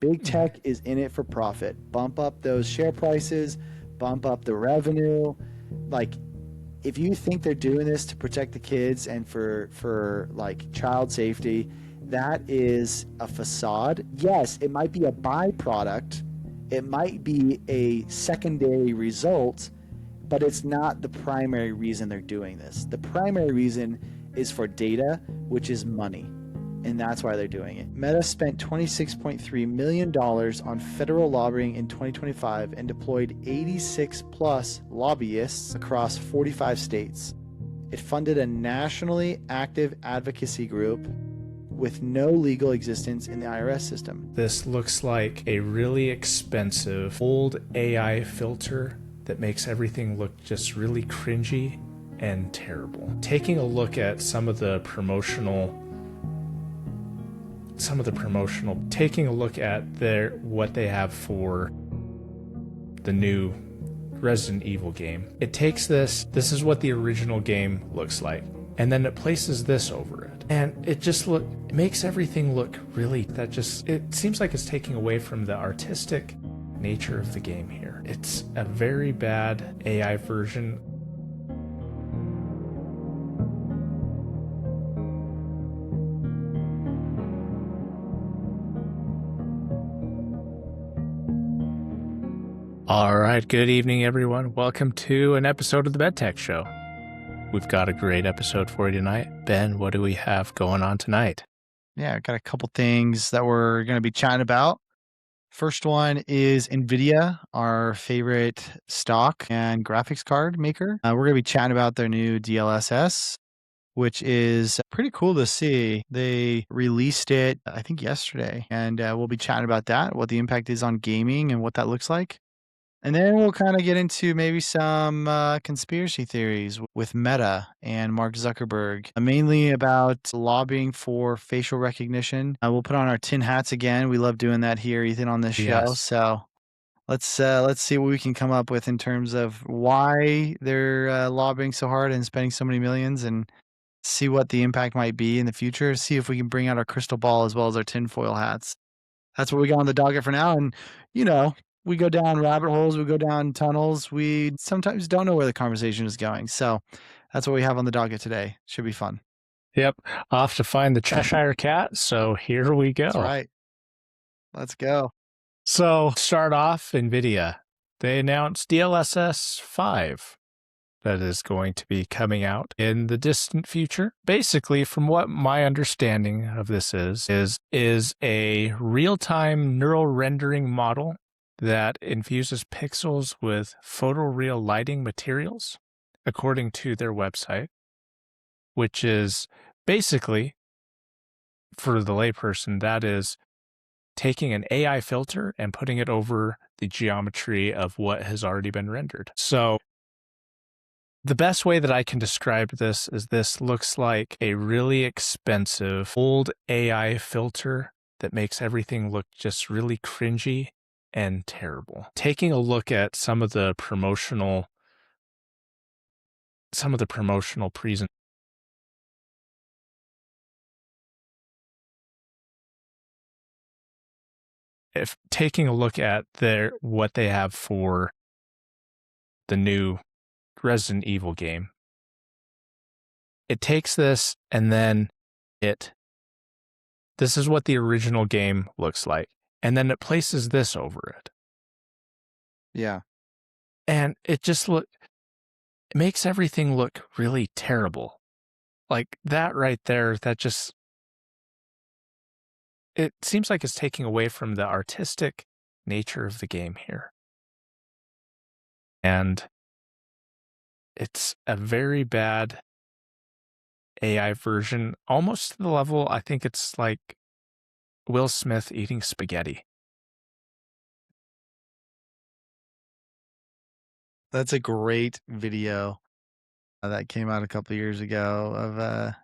Big tech is in it for profit. Bump up those share prices, bump up the revenue. Like, if you think they're doing this to protect the kids and for like child safety, that is a facade. Yes, it might be a byproduct. It might be a secondary result, but it's not the primary reason they're doing this. The primary reason is for data, which is money. And that's why they're doing it. Meta spent $26.3 million on federal lobbying in 2025 and deployed 86 plus lobbyists across 45 states. It funded a nationally active advocacy group with no legal existence in the IRS system. This looks like a really expensive old AI filter that makes everything look just really cringy and terrible. Taking a look at taking a look at what they have for the new Resident Evil game. It takes this is what the original game looks like, and then it places this over it. And it makes everything look really, it seems like it's taking away from the artistic nature of the game here. It's a very bad AI version. All right, good evening, everyone. Welcome to an episode of the BedTech Show. We've got a great episode for you tonight. Ben, what do we have going on tonight? Yeah, I got a couple things that we're going to be chatting about. First one is Nvidia, our favorite stock and graphics card maker. We're going to be chatting about their new DLSS, which is pretty cool to see. They released it, I think, yesterday, and we'll be chatting about that, what the impact is on gaming and what that looks like. And then we'll kind of get into maybe some conspiracy theories with Meta and Mark Zuckerberg, mainly about lobbying for facial recognition. We'll put on our tin hats again. We love doing that here, Ethan, on this show. Yes. So let's see what we can come up with in terms of why they're lobbying so hard and spending so many millions, and see what the impact might be in the future. See if we can bring out our crystal ball as well as our tinfoil hats. That's what we got on the docket for now. And, we go down rabbit holes, we go down tunnels. We sometimes don't know where the conversation is going. So that's what we have on the docket today. Should be fun. Yep. Off to find the Cheshire Cat. So here we go. That's right. Let's go. So start off, Nvidia. They announced DLSS 5 that is going to be coming out in the distant future. Basically, from what my understanding of this is a real-time neural rendering model that infuses pixels with photoreal lighting materials, according to their website, which is basically, for the layperson, that is taking an AI filter and putting it over the geometry of what has already been rendered. So the best way that I can describe this is this looks like a really expensive old AI filter that makes everything look just really cringy and terrible. Taking a look at some of the promotional presentations. If taking a look at what they have for the new Resident Evil game, it takes this and then this is what the original game looks like, and then it places this over it. Yeah. And it makes everything look really terrible. Like that right there, it seems like it's taking away from the artistic nature of the game here. And it's a very bad AI version, almost to the level, I think it's like Will Smith eating spaghetti. That's a great video that came out a couple of years ago of the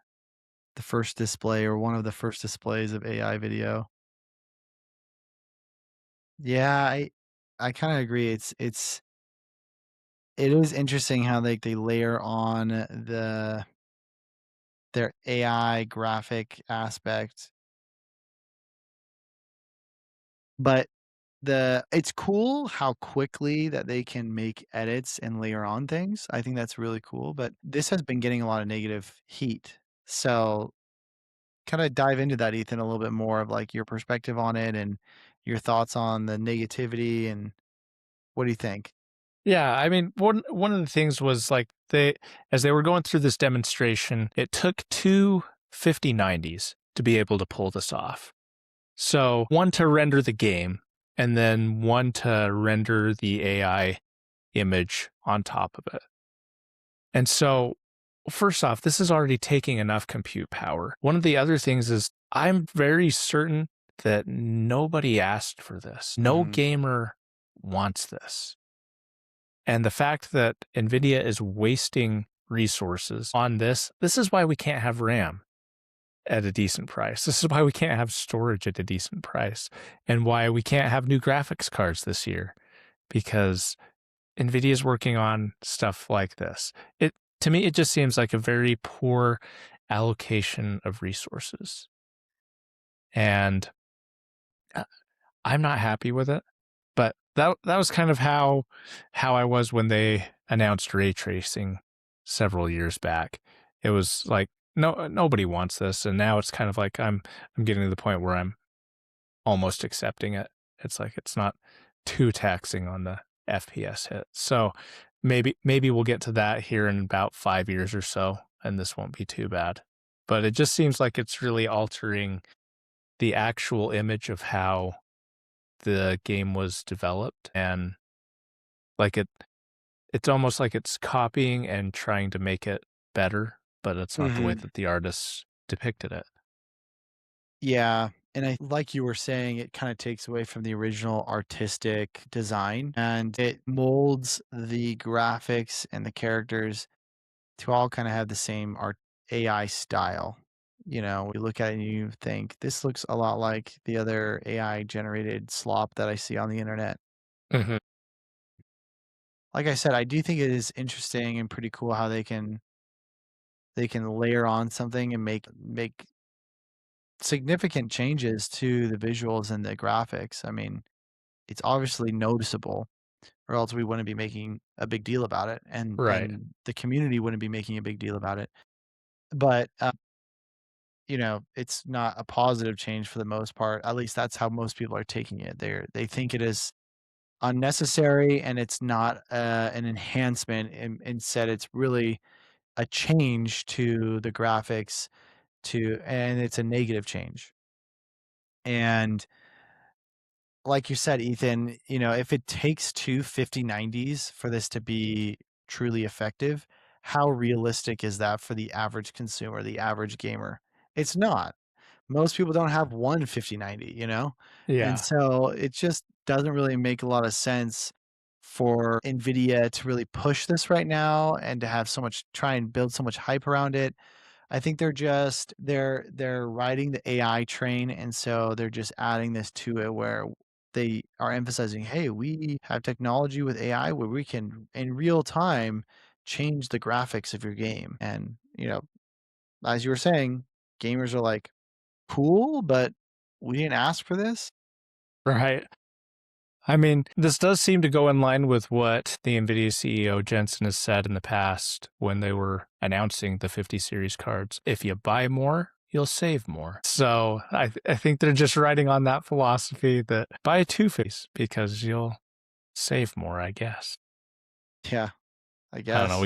first display, or one of the first displays of AI video. Yeah, I kind of agree. It is interesting how they layer on their AI graphic aspect. But it's cool how quickly that they can make edits and layer on things. I think that's really cool, but this has been getting a lot of negative heat. So kind of dive into that, Ethan, a little bit more of like your perspective on it and your thoughts on the negativity and what do you think? Yeah, I mean, one of the things was like as they were going through this demonstration, it took two 5090s to be able to pull this off. So one to render the game, and then one to render the AI image on top of it. And so, first off, this is already taking enough compute power. One of the other things is I'm very certain that nobody asked for this. No Mhm. gamer wants this. And the fact that Nvidia is wasting resources on this is why we can't have RAM at a decent price. This is why we can't have storage at a decent price, and why we can't have new graphics cards this year, because Nvidia is working on stuff like this. To me, it just seems like a very poor allocation of resources, and I'm not happy with it. But that was kind of how I was when they announced ray tracing several years back. It was like nobody wants this, and now it's kind of like I'm getting to the point where I'm almost accepting it. It's like it's not too taxing on the FPS hit. So maybe we'll get to that here in about 5 years or so, and this won't be too bad. But it just seems like it's really altering the actual image of how the game was developed, and like it's almost like it's copying and trying to make it better, but it's not the way Mhm. that the artists depicted it. Yeah, and I like you were saying, it kind of takes away from the original artistic design and it molds the graphics and the characters to all kind of have the same art AI style. You know, you look at it and you think this looks a lot like the other AI generated slop that I see on the internet. Mhm. Like I said, I do think it is interesting and pretty cool how they can layer on something and make significant changes to the visuals and the graphics. I mean, it's obviously noticeable or else we wouldn't be making a big deal about it Right. and the community wouldn't be making a big deal about it. But you know, it's not a positive change for the most part. At least that's how most people are taking it. They think it is unnecessary and it's not an enhancement. Instead, it's really a change to the graphics and it's a negative change. And like you said, Ethan, you know, if it takes two 5090s for this to be truly effective, how realistic is that for the average consumer, the average gamer? It's not. Most people don't have one 5090, you know? And Yeah. so it just doesn't really make a lot of sense for Nvidia to really push this right now and to have so much try and build so much hype around it. I think they're riding the AI train, and so they're just adding this to it where they are emphasizing, "Hey, we have technology with AI where we can in real time change the graphics of your game." And, you know, as you were saying, gamers are like, "Cool, but we didn't ask for this." Right. I mean, this does seem to go in line with what the NVIDIA CEO Jensen has said in the past when they were announcing the 50 series cards. If you buy more, you'll save more. So I think they're just riding on that philosophy that buy two 50s because you'll save more, I guess. Yeah, I I don't know. guess.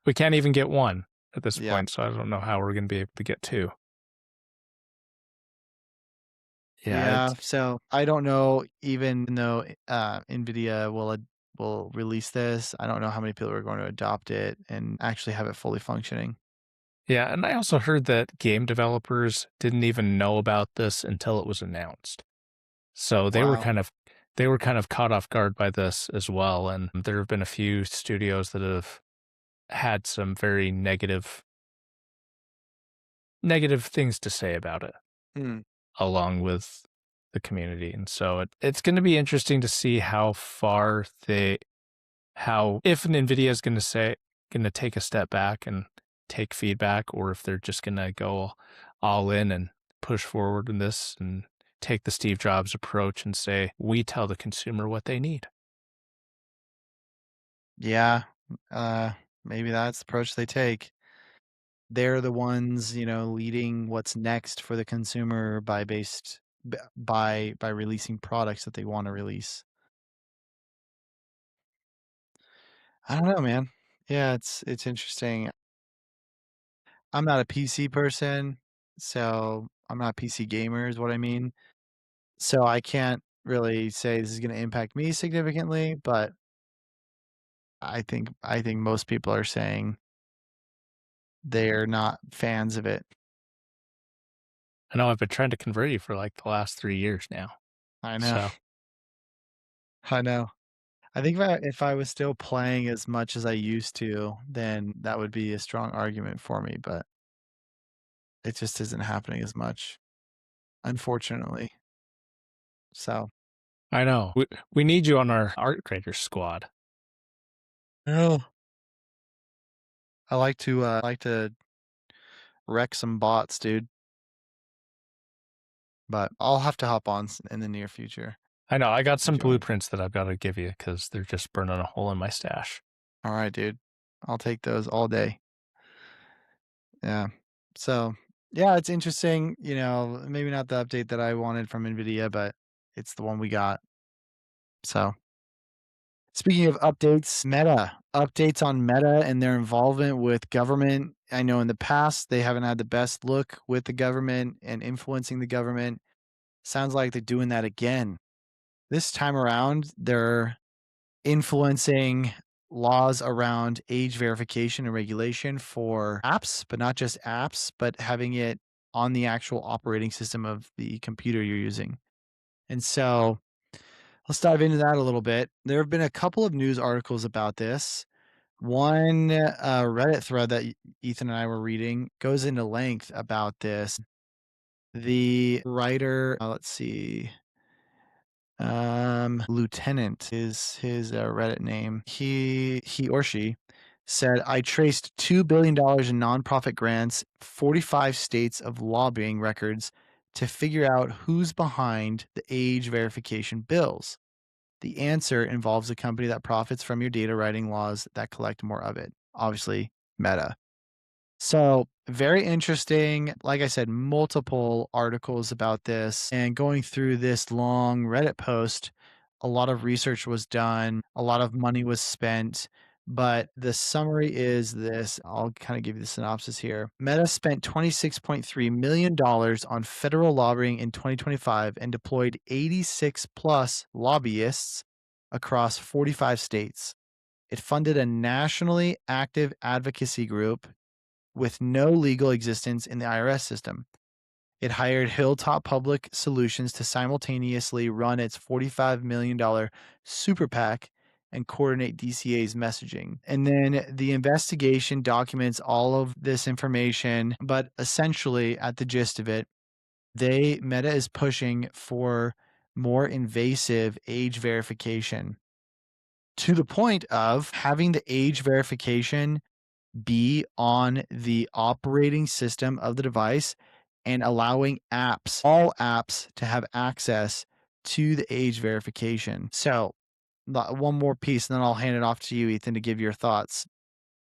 We can't even get one at this Yeah. point, so I don't know how we're going to be able to get two. Yeah, Yeah, so I don't know even though, NVIDIA will release this, I don't know how many people are going to adopt it and actually have it fully functioning. yeah, and I also heard that game developers didn't even know about this until it was announced. So Wow. they were kind of caught off guard by this as well, and there have been a few studios that have had some very negative things to say about it Hmm. along with the community. And so it's going to be interesting to see how far how if Nvidia is going to take a step back and take feedback, or if they're just going to go all in and push forward in this and take the Steve Jobs approach and say, we tell the consumer what they need. Yeah, maybe that's the approach they take. They're the ones, leading what's next for the consumer by releasing products that they want to release. I don't know, man. Yeah, it's interesting. I'm not a PC person, so I'm not a PC gamer is what I mean. So I can't really say this is going to impact me significantly, but I think most people are saying they're not fans of it. I know I've been trying to convert you for like the last 3 years now. I know. So I know. I think if I was still playing as much as I used to, then that would be a strong argument for me, but it just isn't happening as much, unfortunately. So, I know we need you on our art creators squad. no, I like to wreck some bots, dude. But I'll have to hop on in the near future. I know I got To some join. blueprints that I've got to give you because they're just burning a hole in my stash. All right, dude. I'll take those all day. Yeah. So, yeah, it's interesting. Maybe not the update that I wanted from Nvidia, but it's the one we got. So, speaking of updates, Meta updates on Meta and their involvement with government. I know in the past they haven't had the best look with the government and influencing the government. Sounds like they're doing that again. This time around, they're influencing laws around age verification and regulation for apps, but not just apps, but having it on the actual operating system of the computer you're using. And so let's dive into that a little bit. There have been a couple of news articles about this. One Reddit thread that Ethan and I were reading goes into length about this. The writer, let's see, Lieutenant is his Reddit name. He or she said, I traced $2 billion in nonprofit grants, 45 states of lobbying records to figure out who's behind the age verification bills. The answer involves a company that profits from your data writing laws that collect more of it. Obviously, Meta. So, very interesting. Like I said, multiple articles about this. And going through this long Reddit post, a lot of research was done, a lot of money was spent. But the summary is this. I'll kind of give you the synopsis here. Meta spent $26.3 million on federal lobbying in 2025 and deployed 86 plus lobbyists across 45 states. It funded a nationally active advocacy group with no legal existence in the IRS system. It hired Hilltop Public Solutions to simultaneously run its $45 million super PAC and coordinate DCA's messaging. And then the investigation documents all of this information, but essentially, at the gist of it, Meta is pushing for more invasive age verification to the point of having the age verification be on the operating system of the device and allowing all apps, to have access to the age verification. So, one more piece, and then I'll hand it off to you, Ethan, to give your thoughts.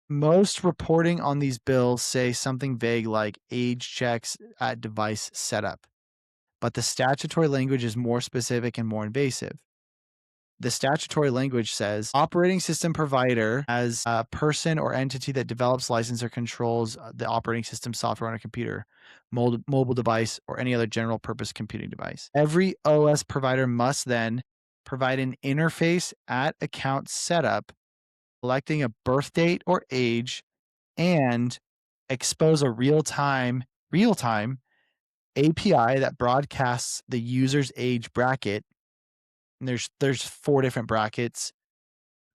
Most reporting on these bills say something vague like age checks at device setup, but the statutory language is more specific and more invasive. The statutory language says operating system provider as a person or entity that develops, licenses, or controls the operating system software on a computer, mobile device, or any other general purpose computing device. Every OS provider must then provide an interface at account setup, selecting a birth date or age, and expose a real-time API that broadcasts the user's age bracket. And there's 4 different brackets: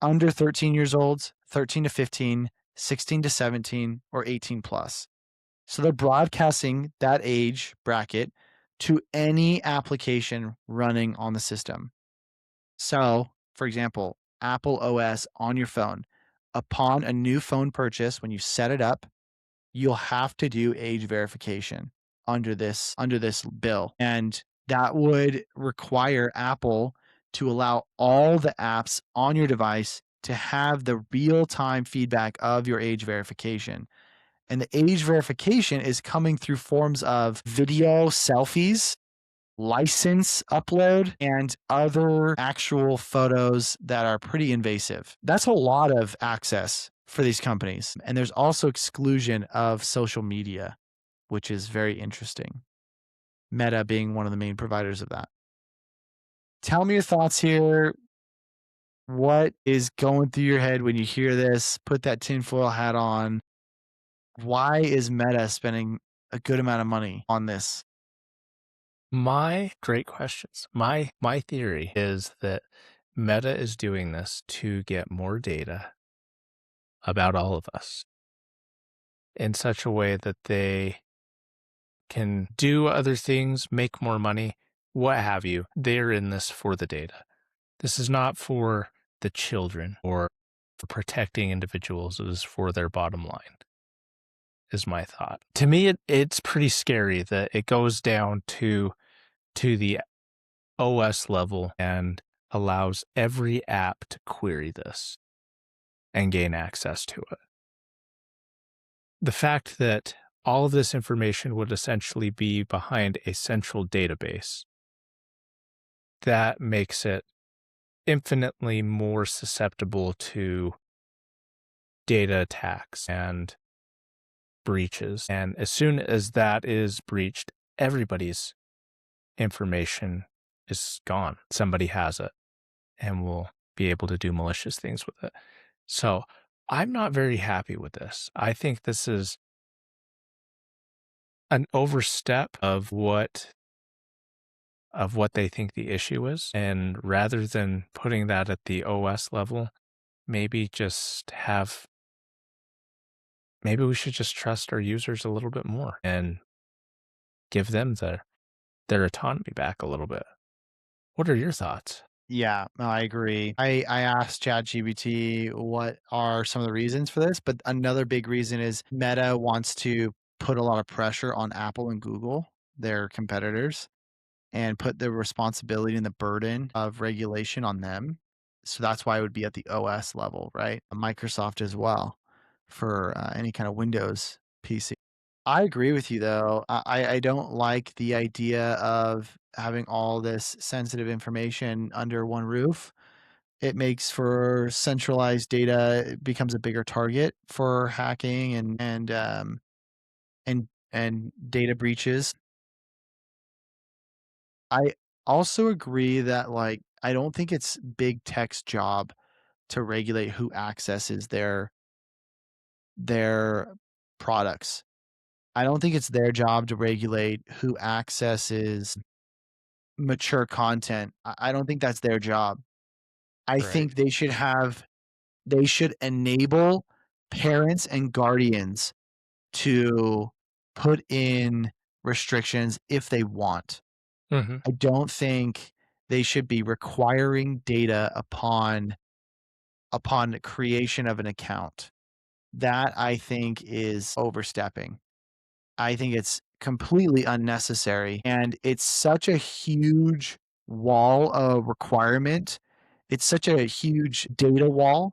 under 13 years old, 13 to 15, 16 to 17, or 18 plus. So they're broadcasting that age bracket to any application running on the system. So, for example, Apple OS on your phone. Upon a new phone purchase, when you set it up, you'll have to do age verification under this bill. And That would require Apple to allow all the apps on your device to have the real-time feedback of your age verification. And the age verification is coming through forms of video selfies, license upload, and other actual photos that are pretty invasive. That's a lot of access for these companies. And there's also exclusion of social media, which is very interesting. Meta being one of the main providers of that. Tell me your thoughts here. What is going through your head when you hear this? Put that tinfoil hat on. Why is Meta spending a good amount of money on this? Great questions. My theory is that Meta is doing this to get more data about all of us in such a way that they can do other things, make more money, what have you. They're in this for the data. This is not for the children or for protecting individuals. It is for their bottom line, is my thought. To me, it's pretty scary that it goes down to the OS level and allows every app to query this and gain access to it. The fact that all of this information would essentially be behind a central database, that makes it infinitely more susceptible to data attacks and breaches. And as soon as that is breached, everybody's information is gone. Somebody has it and will be able to do malicious things with it. So I'm not very happy with this. I think this is an overstep of what they think the issue is. And rather than putting that at the OS level, maybe we should just trust our users a little bit more and give them their autonomy back a little bit. What are your thoughts? Yeah, no, I agree. I asked ChatGPT what are some of the reasons for this, but another big reason is Meta wants to put a lot of pressure on Apple and Google, their competitors, and put the responsibility and the burden of regulation on them. So that's why it would be at the OS level, right? Microsoft as well for any kind of Windows PC. I agree with you though. I don't like the idea of having all this sensitive information under one roof. It makes for centralized data. It becomes a bigger target for hacking and data breaches. I also agree that like I don't think it's big tech's job to regulate who accesses their products. I don't think it's their job to regulate who accesses mature content. I don't think that's their job. I Right. think they should enable parents and guardians to put in restrictions if they want. Mm-hmm. I don't think they should be requiring data upon creation of an account. That I think is overstepping. I think it's completely unnecessary and it's such a huge wall of requirement. It's such a huge data wall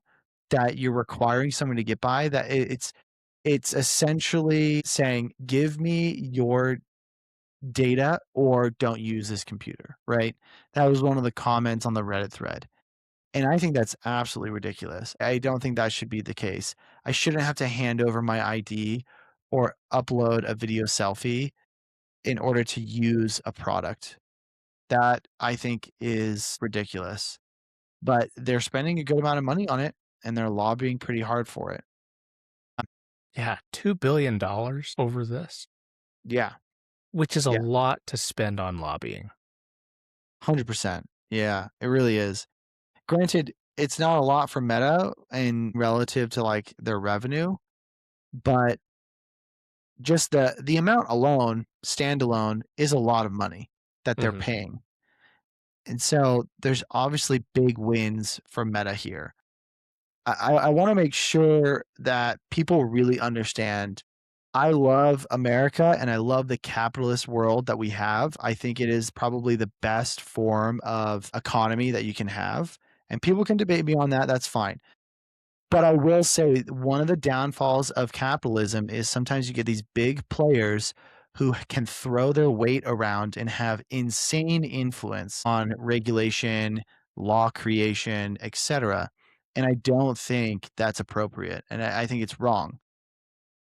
that you're requiring someone to get by that it's essentially saying give me your data or don't use this computer, right? That was one of the comments on the Reddit thread. And I think that's absolutely ridiculous. I don't think that should be the case. I shouldn't have to hand over my ID or upload a video selfie in order to use a product. That I think is ridiculous. But they're spending a good amount of money on it and they're lobbying pretty hard for it. Yeah, $2 billion over this, Yeah. which is a Yeah. lot to spend on lobbying. 100%. Yeah, it really is. Granted, it's not a lot for Meta in relative to like their revenue, but just the amount alone, standalone, is a lot of money that they're Mm-hmm. paying. And so there's obviously big wins for Meta here. I want to make sure that people really understand I love America and I love the capitalist world that we have. I think it is probably the best form of economy that you can have. And people can debate me on that. That's fine. But I will say one of the downfalls of capitalism is sometimes you get these big players who can throw their weight around and have insane influence on regulation, law creation, etc. And I don't think that's appropriate. And I think it's wrong.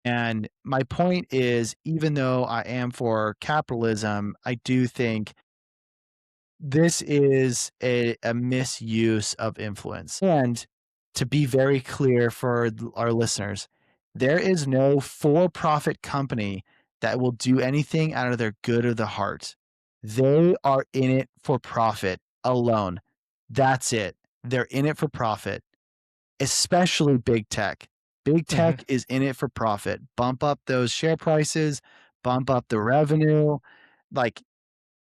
And my point is, even though I am for capitalism, I do think this is a misuse of influence. And to be very clear for our listeners, there is no for profit company that will do anything out of their good of the heart. They are in it for profit alone. That's it. They're in it for profit, especially big tech. Big tech is in it for profit. Bump up those share prices, bump up the revenue. Like,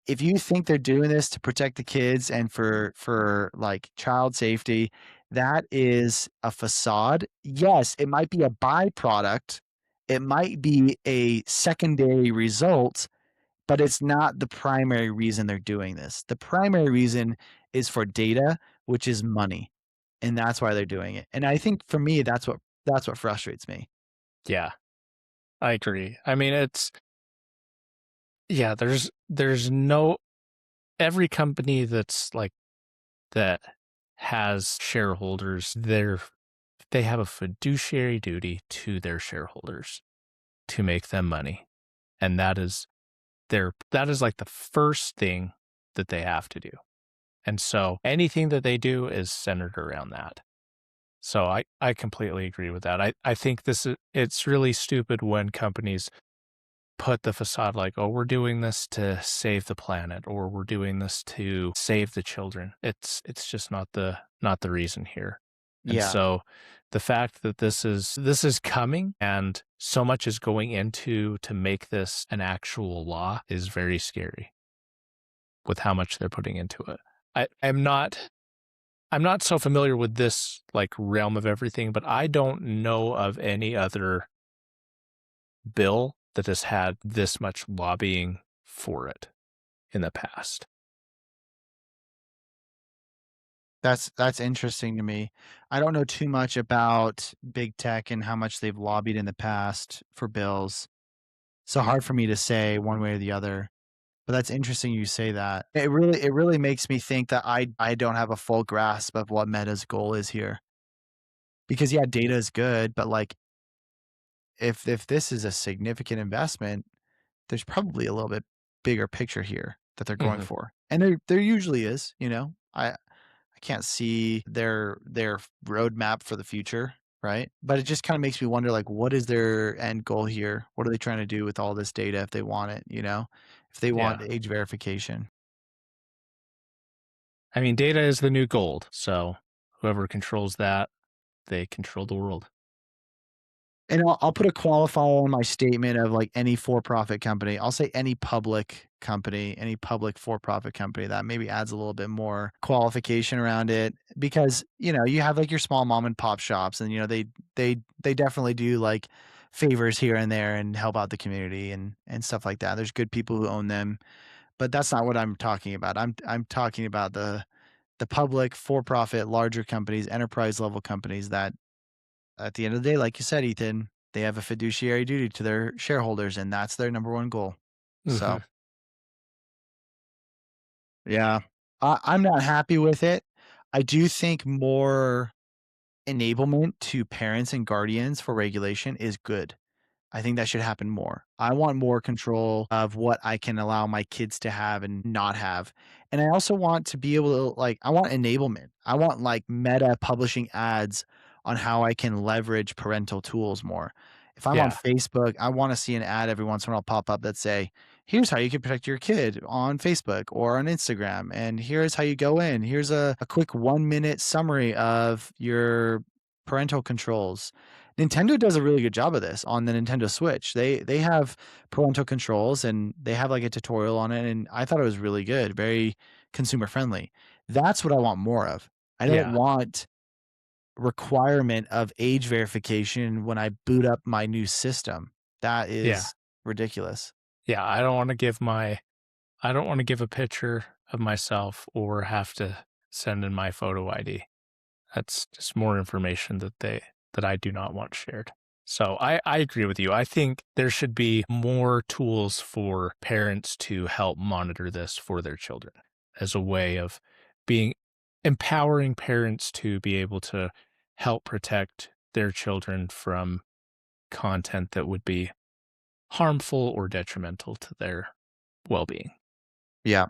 if you think they're doing this to protect the kids and for like child safety, that is a facade. Yes, it might be a byproduct. It might be a secondary result, but it's not the primary reason they're doing this. The primary reason is for data, which is money. And that's why they're doing it. And I think for me, that's what frustrates me. Yeah, I agree. I mean, there's no, every company that's like that has shareholders, they have a fiduciary duty to their shareholders to make them money. And that is like the first thing that they have to do. And so anything that they do is centered around that. So I completely agree with that. I think it's really stupid when companies put the facade like, oh, we're doing this to save the planet, or we're doing this to save the children. It's just not the reason here. And Yeah. so the fact that this is coming and so much is going into to make this an actual law is very scary with how much they're putting into it. I'm not so familiar with this like realm of everything, but I don't know of any other bill that has had this much lobbying for it in the past. That's interesting to me. I don't know too much about big tech and how much they've lobbied in the past for bills. So hard for me to say one way or the other. But that's interesting you say that. It really makes me think that I don't have a full grasp of what Meta's goal is here. Because yeah, data is good, but like if this is a significant investment, there's probably a little bit bigger picture here that they're going for. And there usually is, you know. I can't see their roadmap for the future, right? But it just kind of makes me wonder, like, what is their end goal here? What are they trying to do with all this data if they want it, you know? If they want Yeah. age verification. I mean, data is the new gold. So whoever controls that, they control the world. And I'll put a qualifier on my statement of like any for-profit company. I'll say any public company, any public for-profit company. That maybe adds a little bit more qualification around it because, you know, you have like your small mom and pop shops and, you know, they definitely do like favors here and there and help out the community and stuff like that. There's good people who own them, but that's not what I'm talking about. I'm talking about the public for-profit larger companies, enterprise level companies that at the end of the day, like you said, Ethan, they have a fiduciary duty to their shareholders, and that's their number one goal. So, yeah, I'm not happy with it. I do think more enablement to parents and guardians for regulation is good. I think that should happen more. I want more control of what I can allow my kids to have and not have. And I also want to be able to like I want enablement. I want like Meta publishing ads on how I can leverage parental tools more. If I'm on Yeah. Facebook, I want to see an ad every once in a while pop up that say, "Here's how you can protect your kid on Facebook or on Instagram, and here's how you go in. Here's a quick 1 minute summary of your parental controls." Nintendo does a really good job of this on the Nintendo Switch. They have parental controls and they have like a tutorial on it, and I thought it was really good, very consumer friendly. That's what I want more of. I don't Yeah. want requirement of age verification when I boot up my new system. That Yeah. is ridiculous. Yeah. I don't want to give a picture of myself or have to send in my photo ID. That's just more information that I do not want shared. So I agree with you. I think there should be more tools for parents to help monitor this for their children as a way of being empowering parents to be able to help protect their children from content that would be harmful or detrimental to their well-being. Yeah.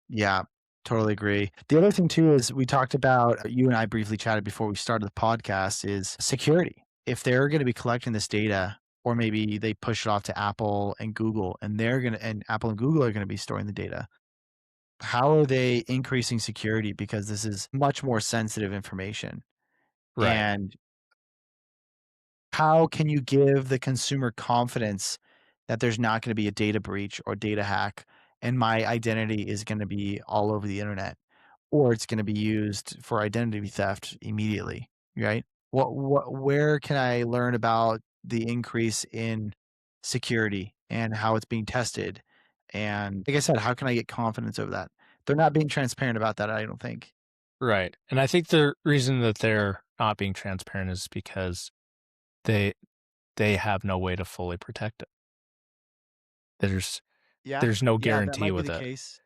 Yeah, totally agree. The other thing too is we talked about, you and I briefly chatted before we started the podcast, is security. If they're going to be collecting this data, or maybe they push it off to Apple and Google, and Apple and Google are going to be storing the data. How are they increasing security? Because this is much more sensitive information. Right. And how can you give the consumer confidence that there's not going to be a data breach or data hack and my identity is going to be all over the internet, or it's going to be used for identity theft immediately, right? Where can I learn about the increase in security and how it's being tested? And like I said, how can I get confidence over that? They're not being transparent about that, I don't think. Right. And I think the reason that they're not being transparent is because they they have no way to fully protect it. There's Yeah. there's no Yeah, that guarantee might be with the it. case.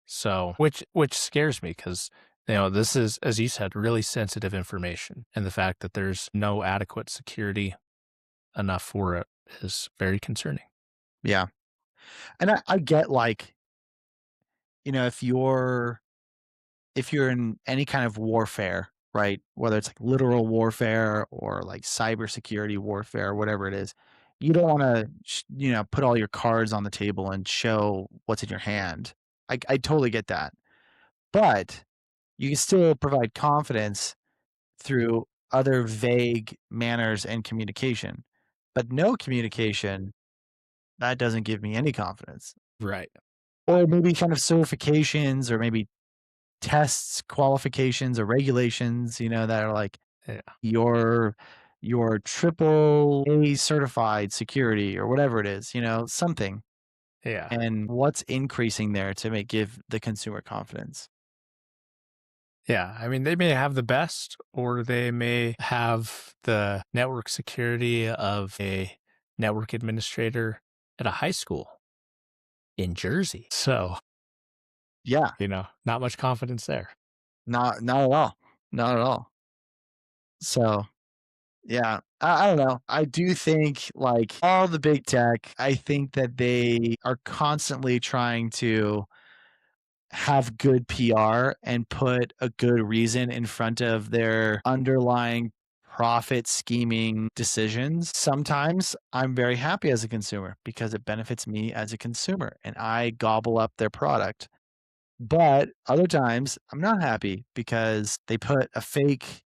So, which scares me because this is, as you said, really sensitive information, and the fact that there's no adequate security enough for it is very concerning. Yeah. And I get, like, if you're in any kind of warfare, right? Whether it's like literal warfare or like cybersecurity warfare, whatever it is, you don't want to, put all your cards on the table and show what's in your hand. I totally get that. But you can still provide confidence through other vague manners and communication. But no communication, that doesn't give me any confidence. Right. Or maybe kind of certifications, or maybe tests, qualifications, or regulations, that are like Yeah. your triple A certified security or whatever it is, something. Yeah. And what's increasing there to give the consumer confidence? Yeah. I mean, they may have the best, or they may have the network security of a network administrator at a high school in Jersey. So, Yeah, not much confidence there. not at all. Not at all. So, yeah, I don't know. I do think, like all the big tech, I think that they are constantly trying to have good PR and put a good reason in front of their underlying profit scheming decisions. Sometimes I'm very happy as a consumer because it benefits me as a consumer and I gobble up their product. But other times I'm not happy because they put a fake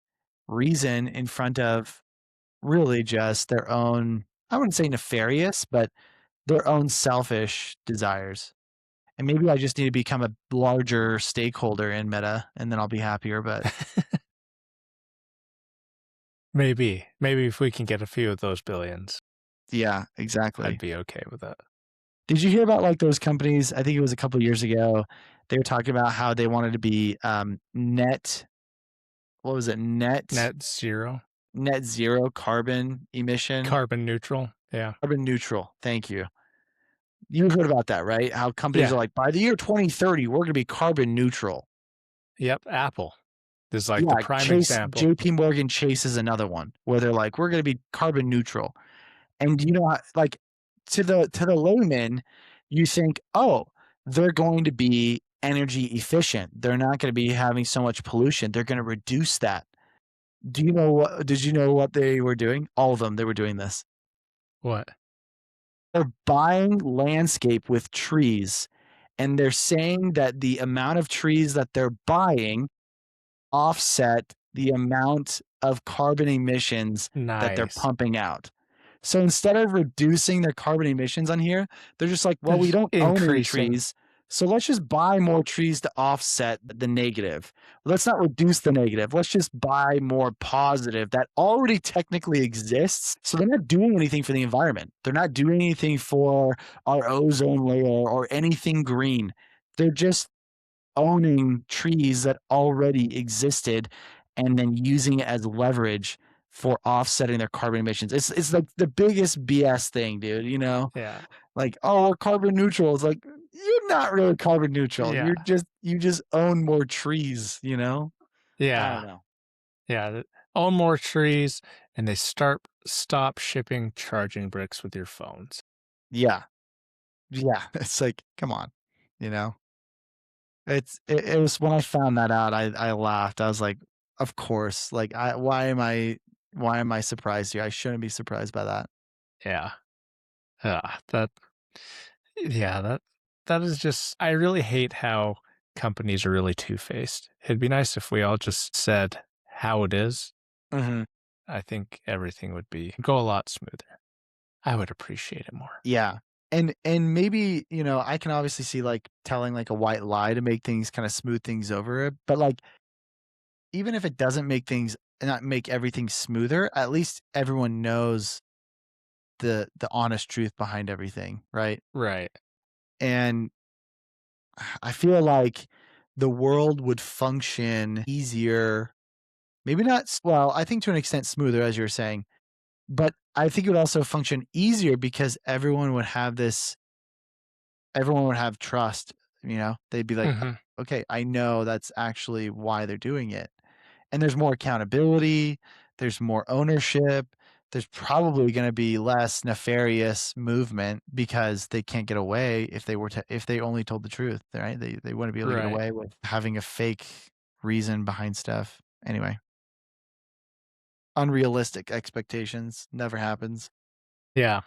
reason in front of really just their own, I wouldn't say nefarious, but their own selfish desires. And maybe I just need to become a larger stakeholder in Meta and then I'll be happier. But Maybe if we can get a few of those billions, yeah, I'd exactly. be okay with that. Did you hear about like those companies? I think it was a couple of years ago. They were talking about how they wanted to be net. What was it? Net zero, Net zero carbon emission. carbon neutral. Yeah. Carbon neutral. Thank you. You've heard about that, right? How companies Yeah. are like, by the year 2030, we're going to be carbon neutral. Yep. Apple is like the prime example. JP Morgan Chase is another one where they're like, we're going to be carbon neutral. And like to the layman, you think, oh, they're going to be energy efficient. They're not going to be having so much pollution. They're going to reduce that. Did you know what they were doing? All of them, they were doing this. What? They're buying landscape with trees, and they're saying that the amount of trees that they're buying offset the amount of carbon emissions that they're Nice. pumping out. So instead of reducing their carbon emissions on here, they're just like, well, we don't own any trees, So let's just buy more trees to offset the negative. Let's not reduce the negative. Let's just buy more positive that already technically exists. So they're not doing anything for the environment. They're not doing anything for our ozone layer or anything green. They're just owning trees that already existed and then using it as leverage for offsetting their carbon emissions. It's like the biggest BS thing, dude, you know? Yeah. Like, oh, we're carbon neutral. It's like, you're not really carbon neutral. Yeah. You just own more trees, you know? I Yeah. don't know. Yeah. Own more trees, and they stop shipping charging bricks with your phones. Yeah. Yeah. It's like, come on, you know? It was when I found that out, I laughed. I was like, of course. Like why am I surprised here? I shouldn't be surprised by that. Yeah. That yeah, that is just I really hate how companies are really two-faced. It'd be nice if we all just said how it is. Mm-hmm. I think everything would go a lot smoother. I would appreciate it more. Yeah. And maybe, you know, I can obviously see like telling like a white lie to make things kind of smooth things over, but like even if it doesn't make things not make everything smoother, at least everyone knows the honest truth behind everything, right? Right. And I feel like the world would function easier, maybe not well, I think to an extent smoother as you're saying, but I think it would also function easier because everyone would have trust, you know? They'd be like, Mhm. okay, I know that's actually why they're doing it. And there's more accountability, there's more ownership, there's probably going to be less nefarious movement because they can't get away if they only told the truth, right? They wouldn't be able to get Right. away with having a fake reason behind stuff. Anyway, unrealistic expectations never happens. Yeah.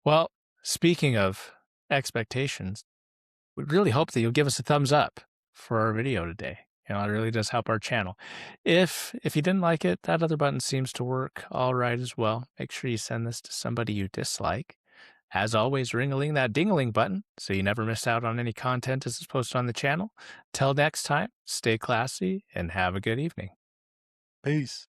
Well, speaking of expectations, we really hope that you'll give us a thumbs up for our video today. You know, it really does help our channel. If you didn't like it, that other button seems to work all right as well. Make sure you send this to somebody you dislike. As always, ring-a-ling that ding-a-ling button so you never miss out on any content as it's posted on the channel. Till next time, stay classy and have a good evening. Peace.